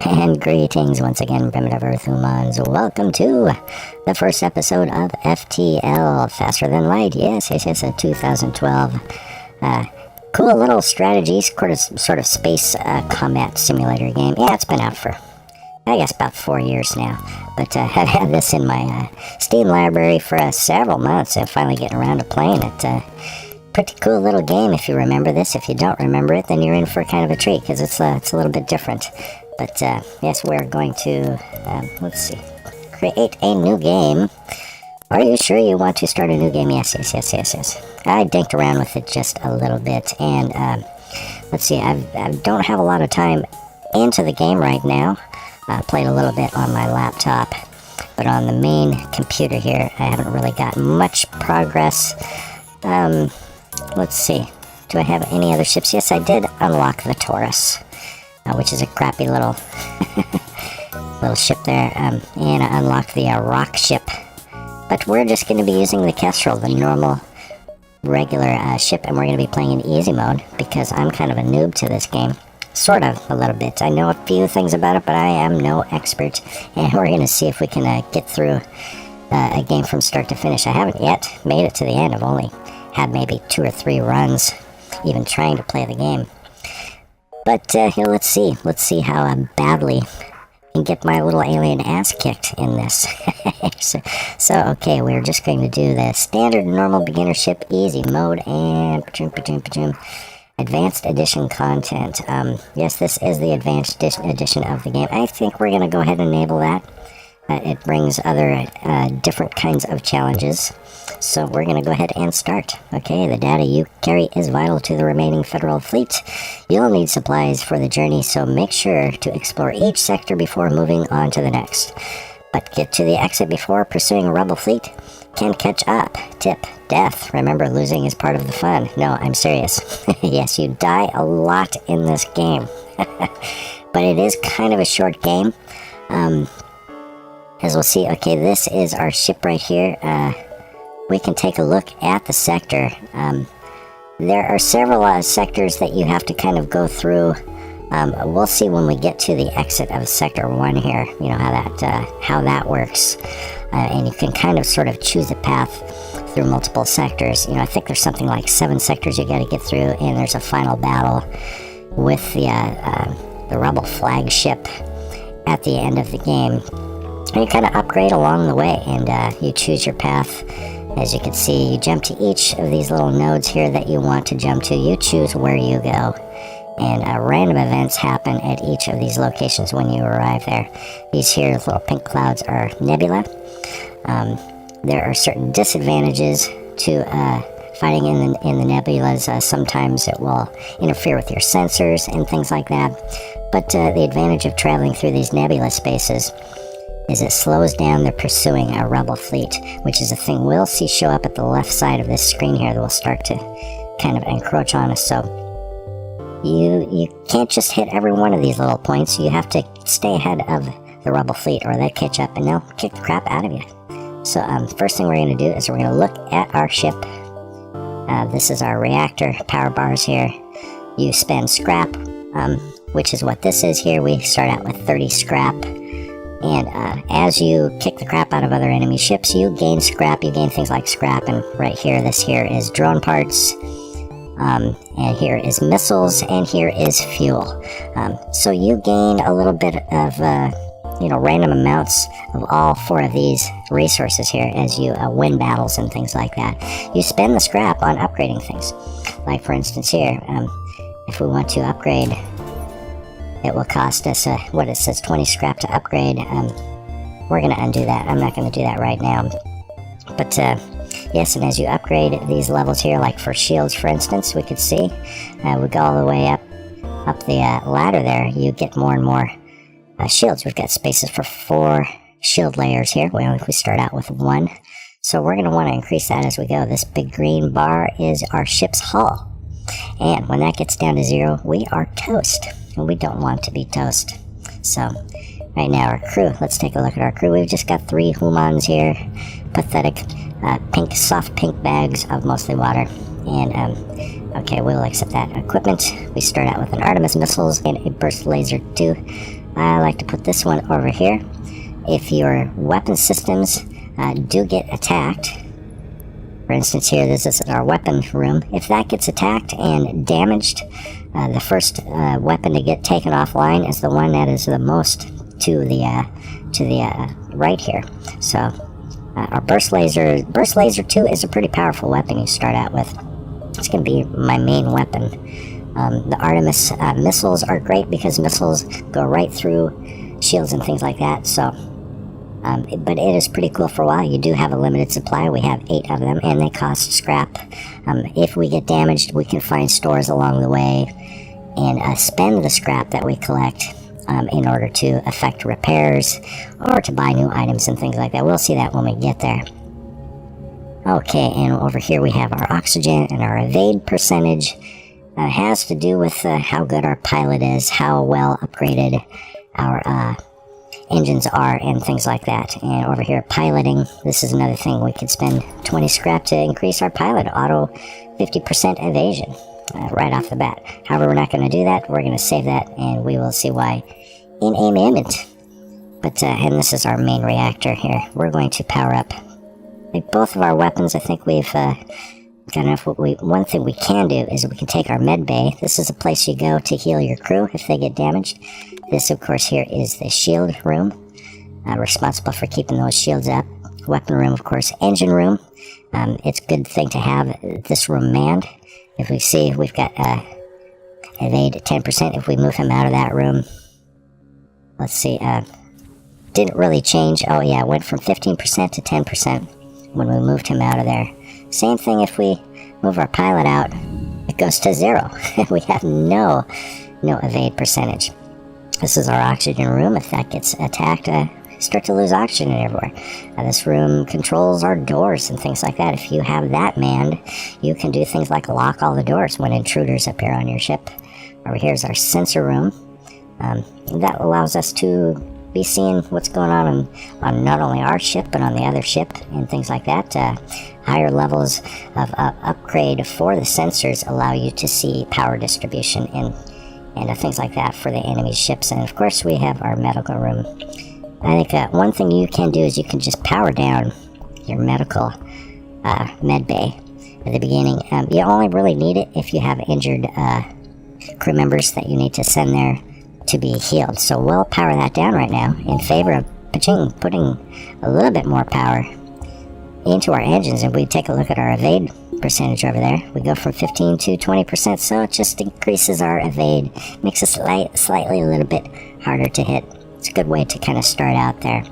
And greetings once again, primitive Earth humans. Welcome to the first episode of FTL, Faster Than Light. Yes, a 2012 cool little strategy, sort of space combat simulator game. Yeah, it's been out for, I guess, about 4 years now. But I've had this in my Steam library for several months and finally getting around to playing it. Pretty cool little game if you remember this. If you don't remember it, then you're in for kind of a treat because it's a little bit different. But yes, we're going to, let's see, create a new game. Are you sure you want to start a new game? Yes. I dinked around with it just a little bit, and let's see, I don't have a lot of time into the game right now. I played a little bit on my laptop, but on the main computer here, I haven't really got much progress. Let's see, do I have any other ships? Yes, I did unlock the Taurus, which is a crappy little ship there, and I unlocked the rock ship. But we're just going to be using the Kestrel, the normal, regular ship, and we're going to be playing in easy mode because I'm kind of a noob to this game. Sort of, a little bit. I know a few things about it, but I am no expert, and we're going to see if we can get through a game from start to finish. I haven't yet made it to the end. I've only had maybe 2 or 3 runs, even trying to play the game. But here, let's see how badly I can get my little alien ass kicked in this. so okay, we're just going to do the standard normal beginner ship easy mode and advanced edition content. Yes, this is the advanced edition of the game. I think we're going to go ahead and enable that. It brings other different kinds of challenges. So we're going to go ahead and start. Okay, the data you carry is vital to the remaining federal fleet. You'll need supplies for the journey, so make sure to explore each sector before moving on to the next. But get to the exit before pursuing a rebel fleet can catch up. Tip: death. Remember, losing is part of the fun. No, I'm serious. Yes, you die a lot in this game. But it is kind of a short game. As we'll see, okay, this is our ship right here. We can take a look at the sector. There are several sectors that you have to kind of go through. We'll see when we get to the exit of Sector 1 here, you know, how that works. And you can kind of sort of choose a path through multiple sectors. You know, I think there's something like 7 sectors you got to get through, and there's a final battle with the Rebel flagship at the end of the game. And you kind of upgrade along the way, and you choose your path. As you can see, you jump to each of these little nodes here that you want to jump to. You choose where you go, and random events happen at each of these locations when you arrive there. These here little pink clouds are nebula. There are certain disadvantages to fighting in the nebulas. Sometimes it will interfere with your sensors and things like that. But the advantage of traveling through these nebula spaces is it slows down the pursuing a rebel fleet, which is a thing we'll see show up at the left side of this screen here that will start to kind of encroach on us. So you can't just hit every one of these little points. You have to stay ahead of the rebel fleet, or they'll catch up and they'll kick the crap out of you. So first thing we're going to do is we're going to look at our ship. This is our reactor power bars here. You spend scrap, which is what this is here. We start out with 30 scrap. And as you kick the crap out of other enemy ships, you gain scrap. You gain things like scrap, and right here, this here is drone parts, and here is missiles, and here is fuel. So you gain a little bit of, random amounts of all 4 of these resources here as you win battles and things like that. You spend the scrap on upgrading things. Like, for instance, here, if we want to upgrade, it will cost us, what it says, 20 scrap to upgrade. We're going to undo that. I'm not going to do that right now. But, yes, and as you upgrade these levels here, like for shields, for instance, we could see, we go all the way up the ladder there, you get more and more shields. We've got spaces for 4 shield layers here. We start out with 1. So we're going to want to increase that as we go. This big green bar is our ship's hull. And when that gets down to 0, we are toast. And we don't want to be toast. So, right now, our crew. Let's take a look at our crew. We've just got 3 humans here. Pathetic, soft pink bags of mostly water. And, okay, we'll accept that equipment. We start out with an Artemis missiles and a burst laser 2. I like to put this one over here. If your weapon systems do get attacked, for instance here, this is our weapon room. If that gets attacked and damaged, the first weapon to get taken offline is the one that is the most to the right here. So our burst laser 2 is a pretty powerful weapon you start out with. It's going to be my main weapon. The Artemis missiles are great because missiles go right through shields and things like that. So, but it is pretty cool for a while. You do have a limited supply. We have 8 of them, and they cost scrap. If we get damaged, we can find stores along the way and spend the scrap that we collect in order to effect repairs or to buy new items and things like that. We'll see that when we get there. Okay, and over here we have our oxygen and our evade percentage. It has to do with how good our pilot is, how well upgraded our engines are, and things like that. And over here, piloting, this is another thing. We could spend 20 scrap to increase our pilot auto 50% evasion right off the bat. However, we're not going to do that. We're going to save that, and we will see why in a moment. But, and this is our main reactor here. We're going to power up both of our weapons. I think we've got enough. One thing we can do is we can take our med bay. This is a place you go to heal your crew if they get damaged. This, of course, here is the shield room, responsible for keeping those shields up. Weapon room, of course, engine room. It's a good thing to have this room manned. If we see, we've got evade 10%. If we move him out of that room, let's see, didn't really change. Oh yeah, it went from 15% to 10% when we moved him out of there. Same thing if we move our pilot out, it goes to 0. We have no evade percentage. This is our oxygen room. If that gets attacked, start to lose oxygen everywhere. This room controls our doors and things like that. If you have that manned, you can do things like lock all the doors when intruders appear on your ship. Over here is our sensor room. That allows us to be seeing what's going on not only our ship, but on the other ship and things like that. Higher levels of upgrade for the sensors allow you to see power distribution and things like that for the enemy ships. And of course, we have our medical room. I think one thing you can do is you can just power down your medical med bay at the beginning. You only really need it if you have injured crew members that you need to send there to be healed. So we'll power that down right now in favor of putting a little bit more power into our engines. And we take a look at our evade percentage over there. We go from 15 to 20%, so it just increases our evade, makes us slightly a little bit harder to hit. It's a good way to kind of start out there.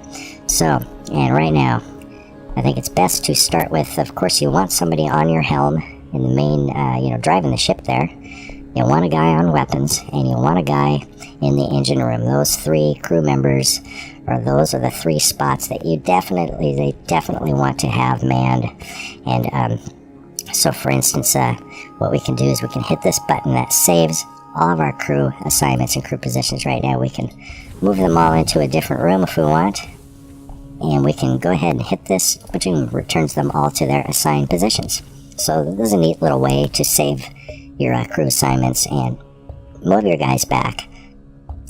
So, and right now, I think it's best to start with, of course, you want somebody on your helm in the main, driving the ship there. You want a guy on weapons, and you want a guy in the engine room. Those 3 crew members, or those are the 3 spots that you definitely want to have manned. And so, for instance, what we can do is we can hit this button that saves all of our crew assignments and crew positions right now. We can move them all into a different room if we want, and we can go ahead and hit this, which returns them all to their assigned positions. So this is a neat little way to save your crew assignments and move your guys back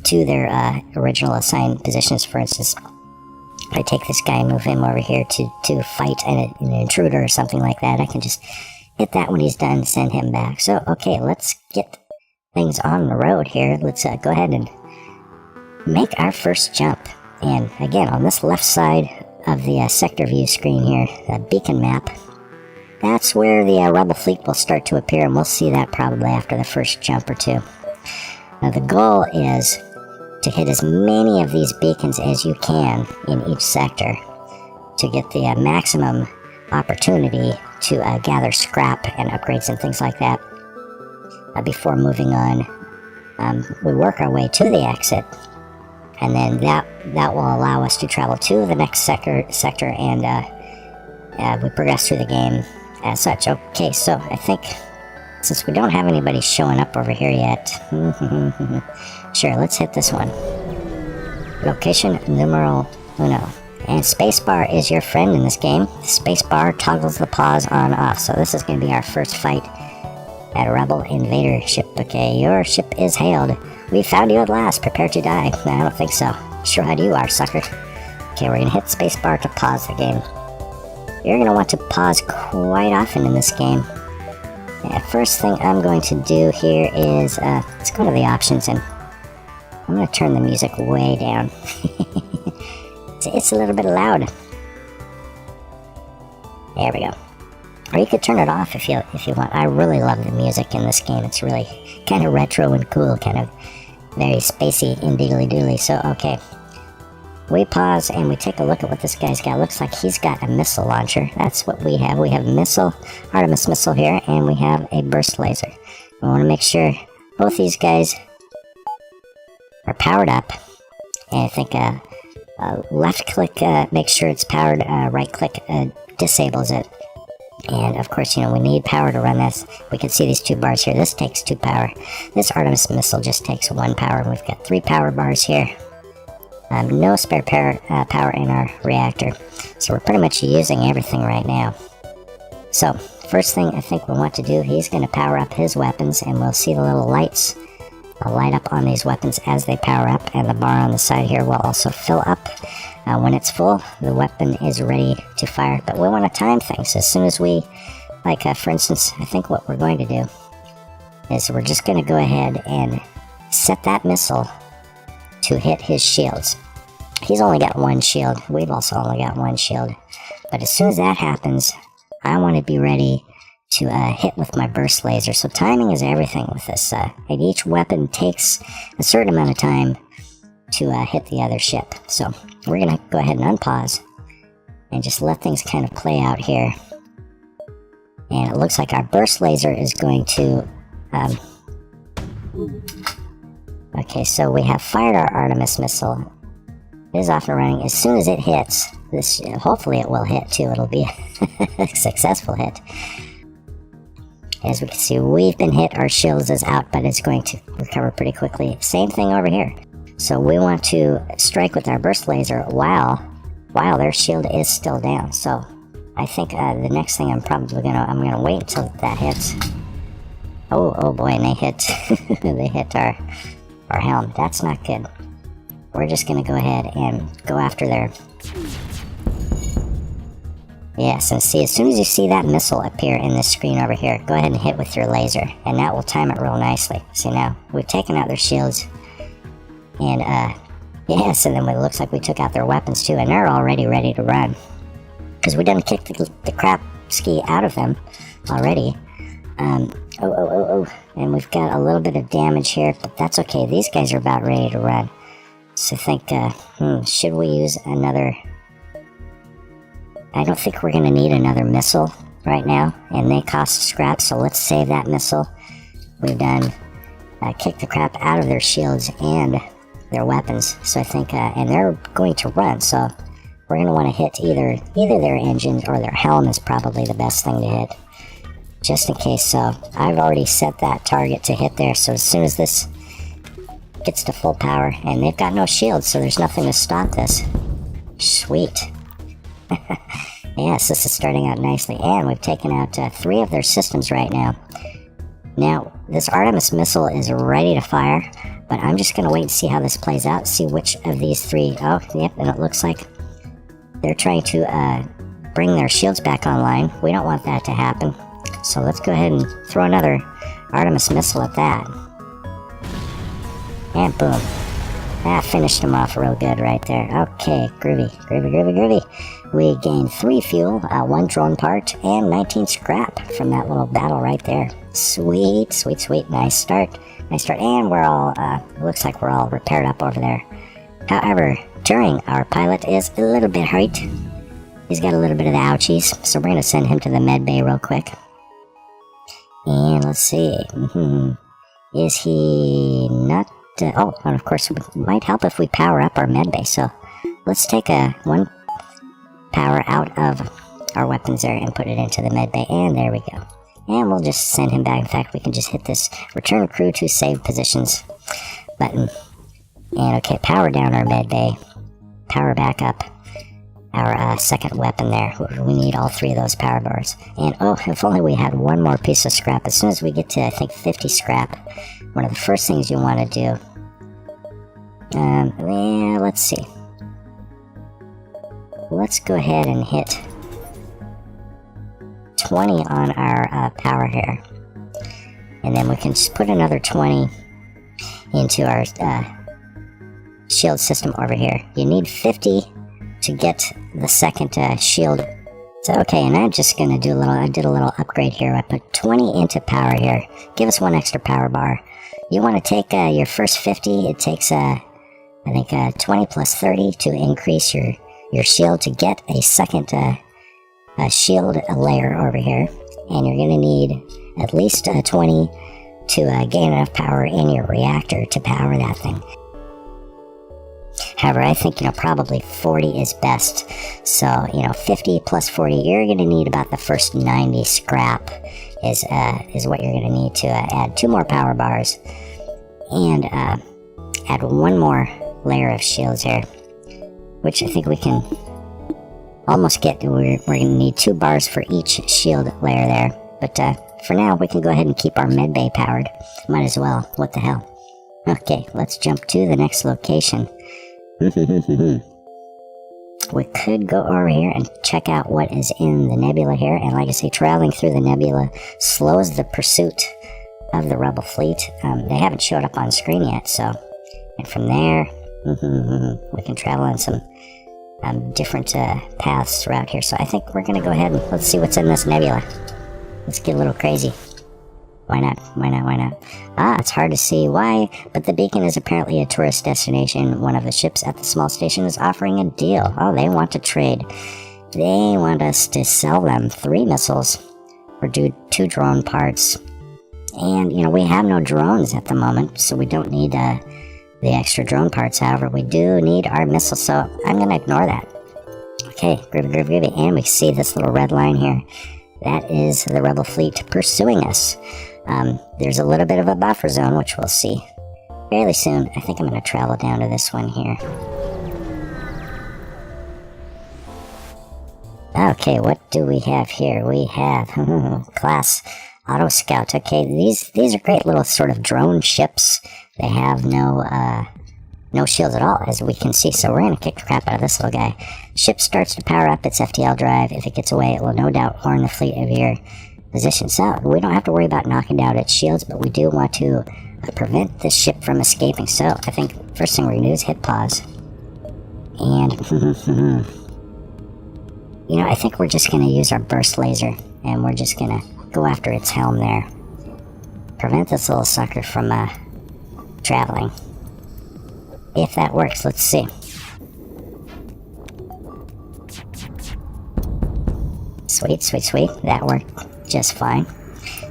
to their original assigned positions. For instance, if I take this guy and move him over here to fight an intruder or something like that, I can just hit that when he's done, send him back. So, okay, let's get things on the road here. Let's go ahead and make our first jump. And again, on this left side of the sector view screen here, the beacon map, that's where the rebel fleet will start to appear, and we'll see that probably after the first jump or two. Now the goal is to hit as many of these beacons as you can in each sector to get the maximum opportunity to gather scrap and upgrades and things like that. Before moving on, we work our way to the exit, and then that will allow us to travel to the next sector and we progress through the game as such. Okay, so I think since we don't have anybody showing up over here yet, sure, let's hit this one. Location numero uno. And spacebar is your friend in this game. Spacebar toggles the pause on off. So this is going to be our first fight At a rebel invader ship. Okay, your ship is hailed. We found you at last. Prepare to die. No, I don't think so. Sure you are, sucker. Okay, we're gonna hit spacebar to pause the game. You're gonna want to pause quite often in this game. Yeah, first thing I'm going to do here is, let's go to the options and I'm gonna turn the music way down. It's a little bit loud. There we go. Or you could turn it off if you want. I really love the music in this game. It's really kind of retro and cool, kind of very spacey and diddly doodly. So, okay. We pause and we take a look at what this guy's got. Looks like he's got a missile launcher. That's what we have. We have Artemis missile here, and we have a burst laser. We want to make sure both these guys are powered up. And I think left click makes sure it's powered, right click disables it. And of course, we need power to run this. We can see these 2 bars here. This takes 2 power. This Artemis missile just takes 1 power. And we've got 3 power bars here. No spare power in our reactor. So we're pretty much using everything right now. So, first thing I think we want to do, he's going to power up his weapons, and we'll see the little lights light up on these weapons as they power up, and the bar on the side here will also fill up. When it's full, the weapon is ready to fire, but we want to time things. As soon as we, for instance, I think what we're going to do is we're just going to go ahead and set that missile to hit his shields. He's only got 1 shield. We've also only got 1 shield. But as soon as that happens, I want to be ready to hit with my burst laser. So timing is everything with this. And each weapon takes a certain amount of time to hit the other ship. So we're going to go ahead and unpause and just let things kind of play out here. And it looks like our burst laser is going to... Okay, so we have fired our Artemis missile. It is off and running. As soon as it hits, this hopefully it will hit too. It'll be a successful hit. As we can see, we've been hit. Our shields is out, but it's going to recover pretty quickly. Same thing over here. So we want to strike with our burst laser while their shield is still down. So I think the next thing I'm gonna wait until that hits. Oh boy, and they hit they hit our helm. That's not good. We're just gonna go ahead and go after their... Yes, and see, as soon as you see that missile appear in this screen over here, go ahead and hit with your laser, and that will time it real nicely. See, now we've taken out their shields, and yes, and then it looks like we took out their weapons too, and they're already ready to run, because we done kicked the crap ski out of them already. And we've got a little bit of damage here, but that's okay. These guys are about ready to run. So I think, should we use another... I don't think we're going to need another missile right now, and they cost scrap, so let's save that missile. We've done kicked the crap out of their shields and their weapons, so I think, and they're going to run, so we're going to want to hit either their engines or their helm is probably the best thing to hit. Just in case. So I've already set that target to hit there, so as soon as this gets to full power, and they've got no shields, so there's nothing to stop this. Sweet. Yes, this is starting out nicely, and we've taken out 3 of their systems right now. Now, this Artemis missile is ready to fire, but I'm just going to wait and see how this plays out, see which of these 3... Oh, yep, and it looks like they're trying to bring their shields back online. We don't want that to happen. So let's go ahead and throw another Artemis missile at that. And boom. That finished him off real good right there. Okay, groovy. We gained 3 fuel, 1 drone part, and 19 scrap from that little battle right there. Sweet. Nice start. And we're all, looks like we're all repaired up over there. However, Turing, our pilot, is a little bit hurt. He's got a little bit of the ouchies, so we're going to send him to the med bay real quick. And let's see. Is he not... and of course, it might help if we power up our med bay. So let's take 1 power out of our weapons there and put it into the med bay. And there we go. And we'll just send him back. In fact, we can just hit this return crew to save positions button. And okay, power down our med bay. Power back up. our second weapon there. We need all 3 of those power bars. And oh, if only we had 1 more piece of scrap. As soon as we get to, I think, 50 scrap, one of the first things you want to do, well, let's see. Let's go ahead and hit 20 on our power here. And then we can just put another 20 into our shield system over here. You need 50 to get the second shield. So, okay, and I'm just going to do I did a little upgrade here. I put 20 into power here. Give us 1 extra power bar. You want to take your first 50. It takes, I think, 20 plus 30 to increase your shield to get a second shield layer over here. And you're going to need at least 20 to gain enough power in your reactor to power that thing. However, I think, probably 40 is best. So, 50 plus 40, you're going to need about the first 90 scrap is what you're going to need to add 2 more power bars and add 1 more layer of shields here, which I think we can almost get. We're going to need 2 bars for each shield layer there. But for now, we can go ahead and keep our med bay powered. Might as well. What the hell? Okay, let's jump to the next location. We could go over here and check out what is in the nebula here. And like I say, traveling through the nebula slows the pursuit of the rebel fleet. They haven't showed up on screen yet, so... And from there, we can travel on some different paths throughout here. So I think we're going to go ahead and let's see what's in this nebula. Let's get a little crazy. Why not? Why not? Why not? Ah, it's hard to see why, but the beacon is apparently a tourist destination. One of the ships at the small station is offering a deal. Oh, they want to trade. They want us to sell them 3 missiles or do 2 drone parts. And, we have no drones at the moment, so we don't need the extra drone parts. However, we do need our missiles, so I'm going to ignore that. Okay, groovy. And we see this little red line here. That is the rebel fleet pursuing us. There's a little bit of a buffer zone, which we'll see fairly soon. I think I'm going to travel down to this one here. Okay, what do we have here? We have class Auto Scout. Okay, these are great little sort of drone ships. They have no shields at all, as we can see, so we're going to kick the crap out of this little guy. Ship starts to power up its FTL drive. If it gets away, it will no doubt warn the fleet of your position. So we don't have to worry about knocking down its shields, but we do want to prevent this ship from escaping. So I think first thing we're going to do is hit pause. And, I think we're just going to use our burst laser, and we're just going to go after its helm there. Prevent this little sucker from traveling. If that works, let's see. Sweet. That worked just fine.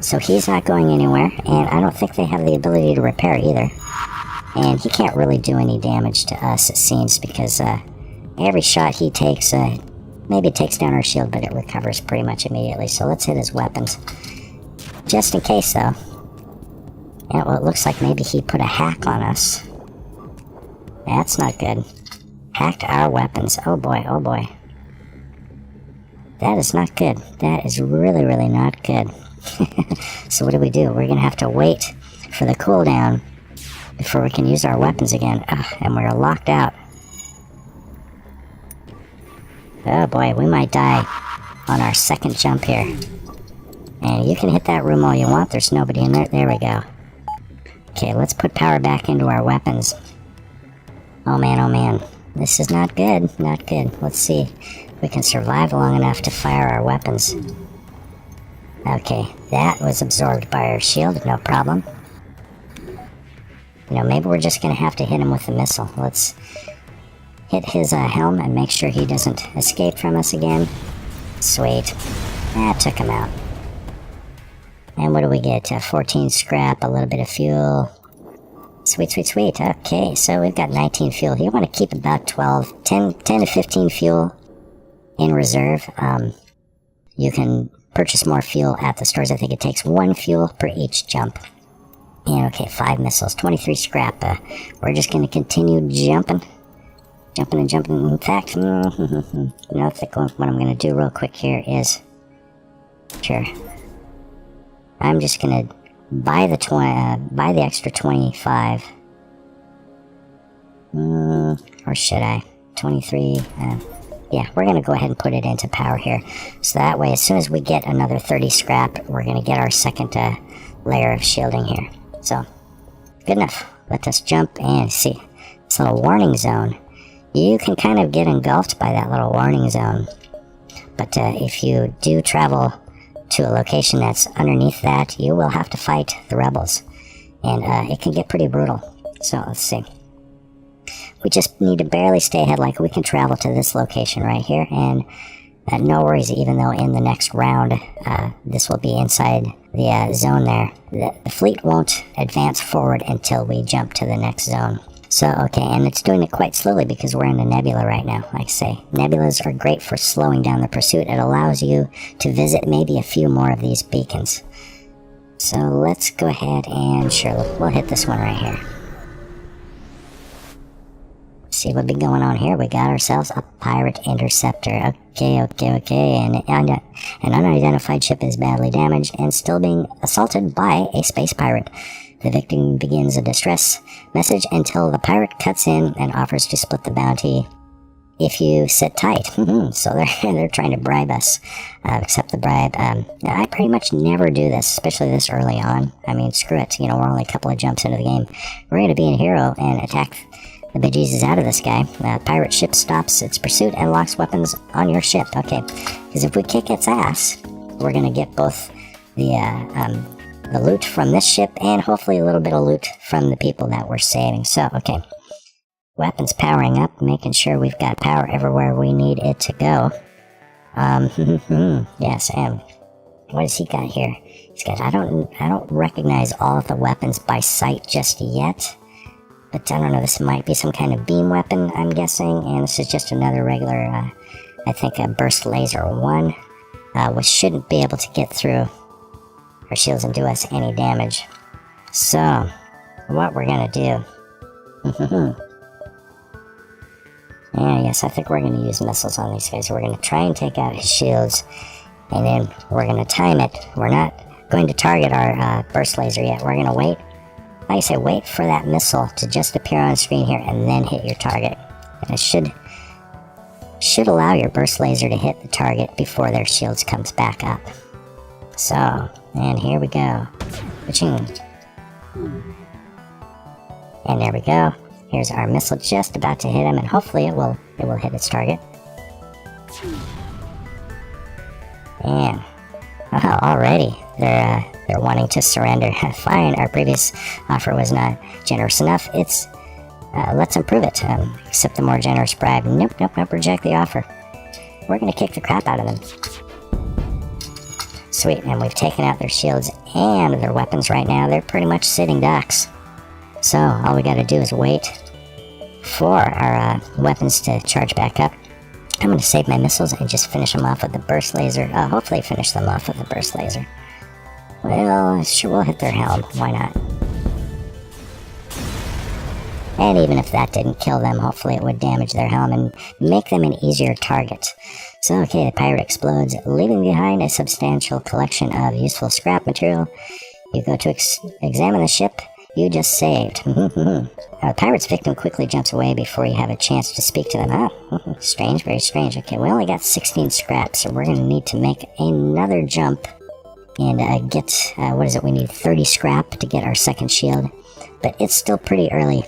So he's not going anywhere, and I don't think they have the ability to repair either. And he can't really do any damage to us, it seems, because every shot he takes, maybe it takes down our shield, but it recovers pretty much immediately. So let's hit his weapons. Just in case, though. And well, it looks like maybe he put a hack on us. That's not good. Hacked our weapons. Oh boy. That is not good. That is really, really not good. So what do? We're going to have to wait for the cooldown before we can use our weapons again. And we're locked out. Oh boy, we might die on our second jump here. And you can hit that room all you want. There's nobody in there. There we go. Okay, let's put power back into our weapons. Oh man. This is not good. Not good. Let's see if we can survive long enough to fire our weapons. Okay, that was absorbed by our shield. No problem. Maybe we're just going to have to hit him with a missile. Let's hit his helm and make sure he doesn't escape from us again. Sweet. That took him out. And what do we get? 14 scrap, a little bit of fuel. Sweet. Okay, so we've got 19 fuel. You want to keep about 10 to 15 fuel in reserve. You can purchase more fuel at the stores. I think it takes 1 fuel per each jump. And okay, 5 missiles, 23 scrap. We're just going to continue jumping. Jumping and jumping. In fact, you know, I think what I'm going to do real quick here is, sure, I'm just going to buy the extra 25. Or should I? 23. Yeah, we're going to go ahead and put it into power here. So that way, as soon as we get another 30 scrap, we're going to get our second layer of shielding here. So, good enough. Let us jump and see. This little warning zone. You can kind of get engulfed by that little warning zone. But if you do travel to a location that's underneath that, you will have to fight the rebels. And it can get pretty brutal. So, let's see. We just need to barely stay ahead, like we can travel to this location right here, and no worries, even though in the next round, this will be inside the zone there. The fleet won't advance forward until we jump to the next zone. So, okay, and it's doing it quite slowly because we're in a nebula right now, like I say. Nebulas are great for slowing down the pursuit. It allows you to visit maybe a few more of these beacons. So let's go ahead and, sure, we'll hit this one right here. See what's been going on here. We got ourselves a pirate interceptor. Okay. And an unidentified ship is badly damaged and still being assaulted by a space pirate. The victim begins a distress message until the pirate cuts in and offers to split the bounty if you sit tight. So they're trying to bribe us. Accept the bribe. I pretty much never do this, especially this early on. I mean, screw it. You know, we're only a couple of jumps into the game. We're going to be a hero and attack the bejesus out of this guy. Pirate ship stops its pursuit and locks weapons on your ship. Okay, because if we kick its ass, we're going to get both the loot from this ship and hopefully a little bit of loot from the people that we're saving. So, okay. Weapons powering up, making sure we've got power everywhere we need it to go. Yes, and what has he got here? He's got, I don't recognize all of the weapons by sight just yet. But I don't know, this might be some kind of beam weapon, I'm guessing, and this is just another regular, I think a burst laser 1, which shouldn't be able to get through our shields and do us any damage. So, what we're gonna do... Yeah, yes, I think we're gonna use missiles on these guys. We're gonna try and take out his shields, and then we're gonna time it. We're not going to target our burst laser yet. We're gonna wait. Like I say, wait for that missile to just appear on screen here and then hit your target. And it should allow your burst laser to hit the target before their shields comes back up. So, and here we go. Ka-ching. And there we go. Here's our missile just about to hit him, and hopefully it will hit its target. And already they're wanting to surrender. Fine, our previous offer was not generous enough. It's let's improve it. Accept the more generous bribe. Nope, reject the offer. We're gonna kick the crap out of them. Sweet, and we've taken out their shields and their weapons right now. They're pretty much sitting ducks. So all we gotta do is wait for our weapons to charge back up. I'm gonna save my missiles and just finish them off with the burst laser. Hopefully finish them off with the burst laser. Well, sure, we'll hit their helm. Why not? And even if that didn't kill them, hopefully it would damage their helm and make them an easier target. So, okay, the pirate explodes, leaving behind a substantial collection of useful scrap material. You go to examine the ship you just saved. The pirate's victim quickly jumps away before you have a chance to speak to them. Strange, very strange. Okay, we only got 16 scraps, so we're going to need to make another jump and get, what is it, we need 30 scrap to get our second shield. But it's still pretty early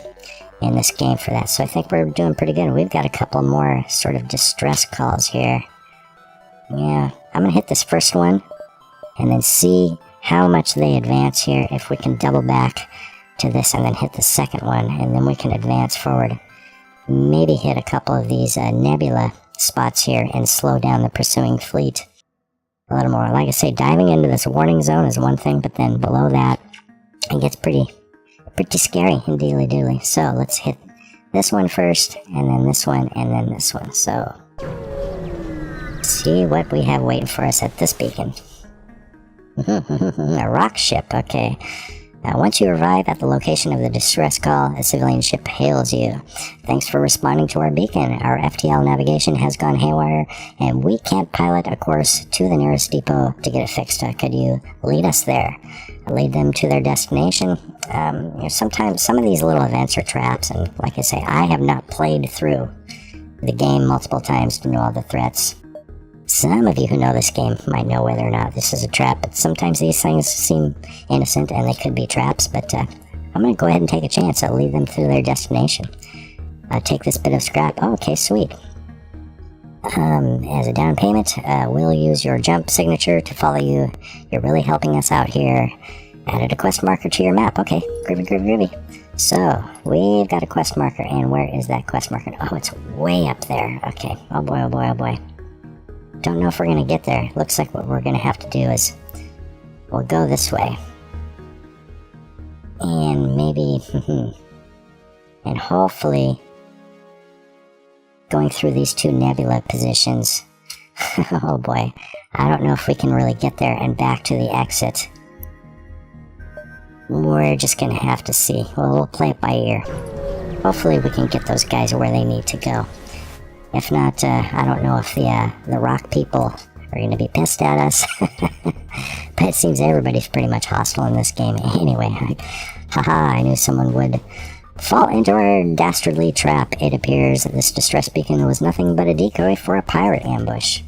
in this game for that, so I think we're doing pretty good. We've got a couple more sort of distress calls here. Yeah, I'm going to hit this first one and then see how much they advance here. If we can double back to this and then hit the second one, and then we can advance forward. Maybe hit a couple of these nebula spots here and slow down the pursuing fleet a little more. Like I say, diving into this warning zone is one thing, but then below that, it gets pretty scary and dealy-dooley. So let's hit this one first, and then this one, and then this one. So, see what we have waiting for us at this beacon. A rock ship, okay. Once you arrive at the location of the distress call, a civilian ship hails you. Thanks for responding to our beacon. Our FTL navigation has gone haywire, and we can't pilot a course to the nearest depot to get it fixed. Could you lead us there? Lead them to their destination? Sometimes some of these little events are traps, and like I say, I have not played through the game multiple times to know all the threats. Some of you who know this game might know whether or not this is a trap, but sometimes these things seem innocent and they could be traps, but I'm going to go ahead and take a chance. I'll lead them through their destination. Take this bit of scrap. Oh, okay, sweet. As a down payment, we'll use your jump signature to follow you. You're really helping us out here. Added a quest marker to your map. Okay, groovy. So, we've got a quest marker, and where is that quest marker? Oh, it's way up there. Okay, oh boy. Don't know if we're going to get there. Looks like what we're going to have to do is we'll go this way. And maybe, and hopefully going through these two nebula positions. Oh boy, I don't know if we can really get there and back to the exit. We're just going to have to see. Well, we'll play it by ear. Hopefully we can get those guys where they need to go. If not, I don't know if the rock people are going to be pissed at us. But it seems everybody's pretty much hostile in this game. Anyway, I knew someone would fall into our dastardly trap. It appears that this distress beacon was nothing but a decoy for a pirate ambush.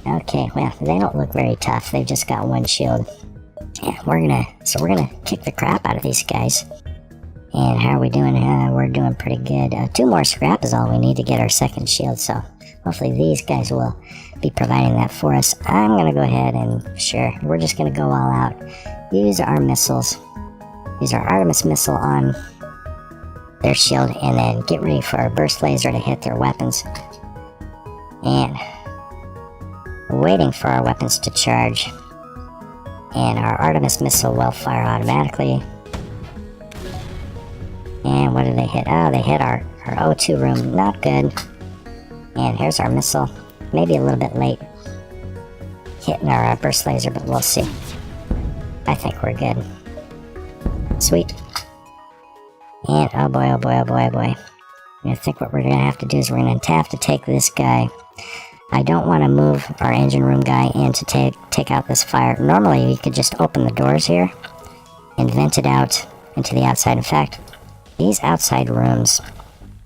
Okay, well, they don't look very tough. They've just got one shield. Yeah, we're gonna kick the crap out of these guys. And how are we doing? We're doing pretty good. 2 more scrap is all we need to get our second shield, so hopefully these guys will be providing that for us. I'm going to go ahead and, sure, we're just going to go all out. Use our missiles. Use our Artemis missile on their shield, and then get ready for our burst laser to hit their weapons. And waiting for our weapons to charge. And our Artemis missile will fire automatically. And what did they hit? Oh, they hit our O2 room. Not good. And here's our missile. Maybe a little bit late hitting our burst laser, but we'll see. I think we're good. Sweet. And oh boy. I think what we're going to have to do is we're going to have to take this guy. I don't want to move our engine room guy in to take out this fire. Normally, you could just open the doors here and vent it out into the outside. In fact, these outside rooms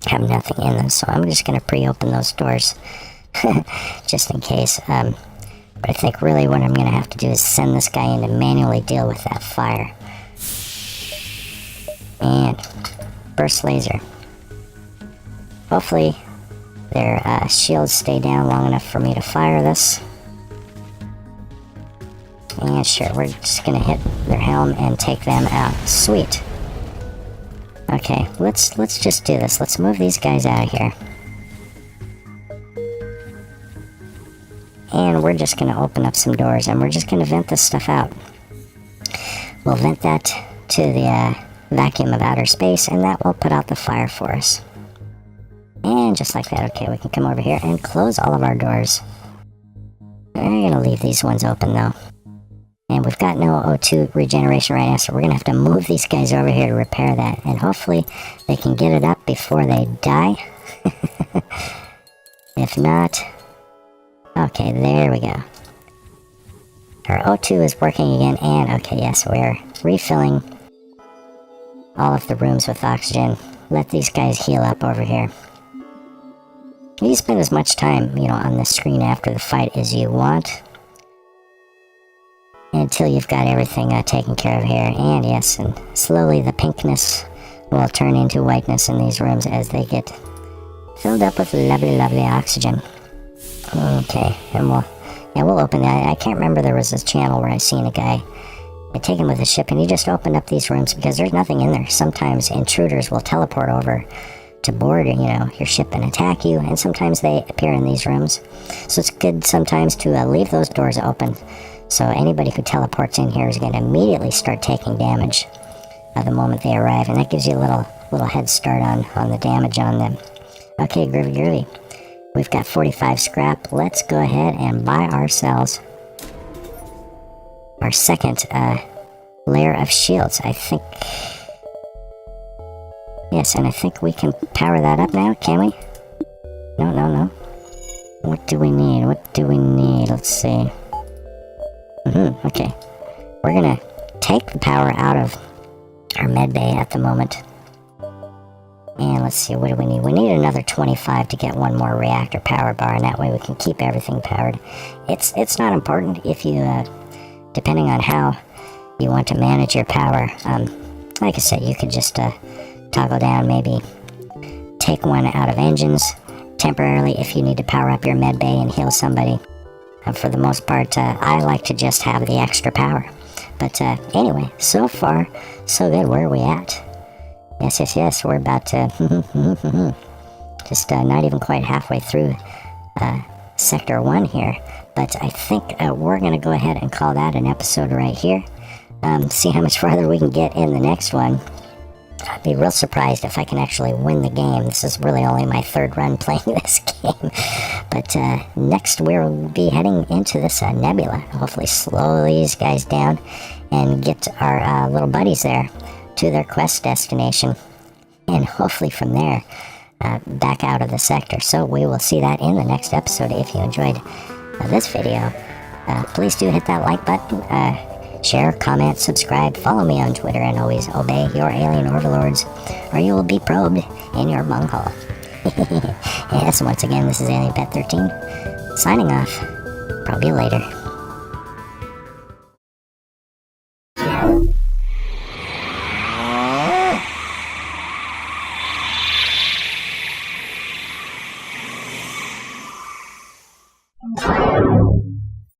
have nothing in them, so I'm just going to pre-open those doors just in case. But I think really what I'm going to have to do is send this guy in to manually deal with that fire. And burst laser. Hopefully their shields stay down long enough for me to fire this. And sure, we're just going to hit their helm and take them out. Sweet. Okay, let's just do this. Let's move these guys out of here. And we're just going to open up some doors, and we're just going to vent this stuff out. We'll vent that to the vacuum of outer space, and that will put out the fire for us. And just like that, okay, we can come over here and close all of our doors. We're going to leave these ones open, though. And we've got no O2 regeneration right now, so we're going to have to move these guys over here to repair that. And hopefully they can get it up before they die. If not... Okay, there we go. Our O2 is working again, and okay, yes, we're refilling all of the rooms with oxygen. Let these guys heal up over here. You spend as much time, on the screen after the fight as you want, until you've got everything taken care of here. And yes, and slowly the pinkness will turn into whiteness in these rooms as they get filled up with lovely oxygen. Okay, and we'll open that. I can't remember, there was this channel where I seen a guy take him with a ship, and he just opened up these rooms because there's nothing in there. Sometimes intruders will teleport over to board, your ship and attack you, and sometimes they appear in these rooms. So it's good sometimes to leave those doors open, so anybody who teleports in here is going to immediately start taking damage the moment they arrive, and that gives you a little head start on the damage on them. Okay, groovy. We've got 45 scrap. Let's go ahead and buy ourselves our second layer of shields. I think... Yes, and I think we can power that up now, can we? No. What do we need? Let's see. Okay. We're gonna take the power out of our med bay at the moment. And let's see, what do we need? We need another 25 to get one more reactor power bar, and that way we can keep everything powered. It's not important if you, depending on how you want to manage your power. Like I said, you could just toggle down, maybe take one out of engines temporarily if you need to power up your med bay and heal somebody. For the most part, I like to just have the extra power. But anyway, so far, so good. Where are we at? Yes, we're about to... just not even quite halfway through Sector 1 here. But I think we're going to go ahead and call that an episode right here. See how much farther we can get in the next one. I'd be real surprised if I can actually win the game. This is really only my third run playing this game. But next we'll be heading into this nebula. Hopefully slow these guys down and get our little buddies there to their quest destination. And hopefully from there, back out of the sector. So we will see that in the next episode. If you enjoyed this video, please do hit that like button. Share, comment, subscribe, follow me on Twitter, and always obey your alien overlords, or you will be probed in your bunghole. Yes, once again, this is Alien Pet 13, signing off. Probe you later.